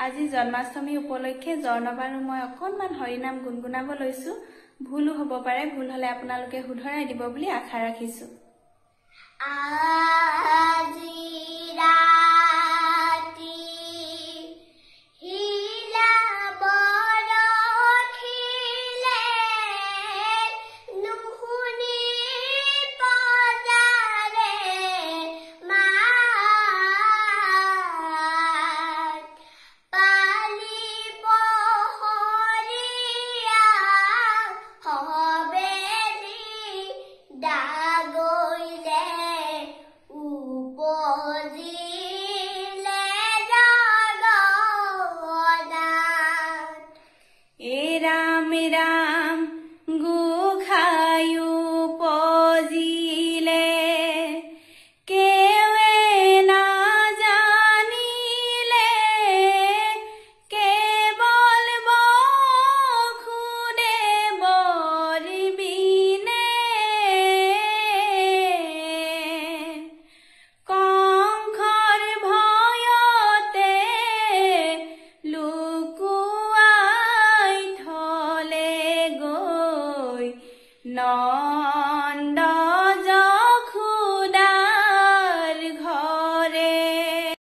আজি জন্মাষ্টমী উপলক্ষে জৰ্ণবাৰো মই অকণমান হৰিনাম গুণগুণাব লৈছো। ভুলো হ'ব পাৰে, ভুল হ'লে আপোনালোকে শুধৰাই দিব বুলি আশা ৰাখিছো। राम राम गोखायु पजिले केवे ना जानिले केवल बखुदे बरबिने कंखर भयते लुकुआई थले गई न